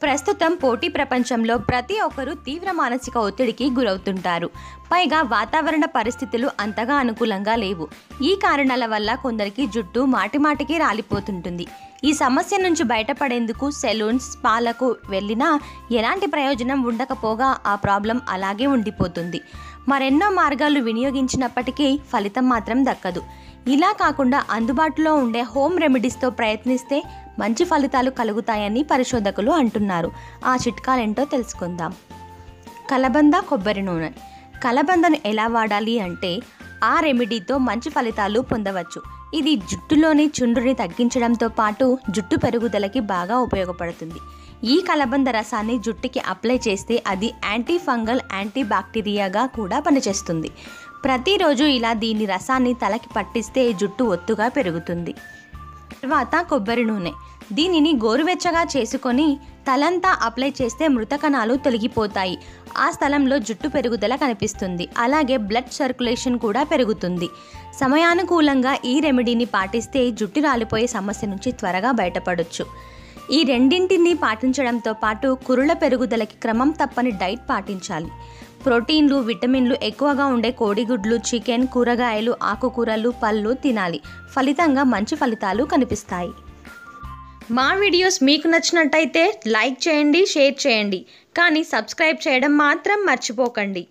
ప్రస్తుతం పోటీ ప్రపంచంలో ప్రతి ఒక్కరూ తీవ్ర మానసిక ఒత్తిడికి గురవుతుంటారు. పైగా వాతావరణ పరిస్థితులు అంతగా అనుకూలంగా లేవు. ఈ కారణాల వల్ల కొందరికి జుట్టు మాటిమాటికి రాలిపోతుంటుంది. ఈ సమస్య నుంచి బయటపడేందుకు సెలూన్స్, స్పాలకు వెళ్ళినా ఎలాంటి ప్రయోజనం ఉండకపోగా ఆ ప్రాబ్లం అలాగే ఉండిపోతుంది. మరెన్నో మార్గాలు వినియోగించినప్పటికీ ఫలితం మాత్రం దక్కదు. ఇలా కాకుండా అందుబాటులో ఉండే హోమ్ రెమెడీస్తో ప్రయత్నిస్తే మంచి ఫలితాలు కలుగుతాయని పరిశోధకులు అంటున్నారు. ఆ చిట్కాలేంటో తెలుసుకుందాం. కలబంద కొబ్బరి నూనె. కలబందను ఎలా వాడాలి అంటే ఆ రెమెడీతో మంచి ఫలితాలు పొందవచ్చు. ఇది జుట్టులోని చుండ్రుని తగ్గించడంతో పాటు జుట్టు పెరుగుదలకి బాగా ఉపయోగపడుతుంది. ఈ కలబంద రసాన్ని జుట్టుకి అప్లై చేస్తే అది యాంటీ ఫంగల్, యాంటీ బ్యాక్టీరియాగా కూడా పనిచేస్తుంది. ప్రతిరోజు ఇలా దీని రసాన్ని తలకి పట్టిస్తే జుట్టు ఒత్తుగా పెరుగుతుంది. తర్వాత కొబ్బరి నూనె. దీనిని గోరువెచ్చగా చేసుకొని తలంతా అప్లై చేస్తే మృత కణాలు తొలగిపోతాయి. ఆ స్థలంలో జుట్టు పెరుగుదల కనిపిస్తుంది. అలాగే బ్లడ్ సర్క్యులేషన్ కూడా పెరుగుతుంది. సమయానుకూలంగా ఈ రెమెడీని పాటిస్తే జుట్టు రాలిపోయే సమస్య నుంచి త్వరగా బయటపడొచ్చు. ఈ రెండింటిని పాటించడంతో పాటు కురుల పెరుగుదలకి క్రమం తప్పని డైట్ పాటించాలి. ప్రోటీన్లు, విటమిన్లు ఎక్కువగా ఉండే కోడిగుడ్లు, చికెన్, కూరగాయలు, ఆకుకూరలు, పళ్ళు తినాలి. ఫలితంగా మంచి ఫలితాలు కనిపిస్తాయి. మా వీడియోస్ మీకు నచ్చినట్టయితే లైక్ చేయండి, షేర్ చేయండి. కానీ సబ్స్క్రైబ్ చేయడం మాత్రం మర్చిపోకండి.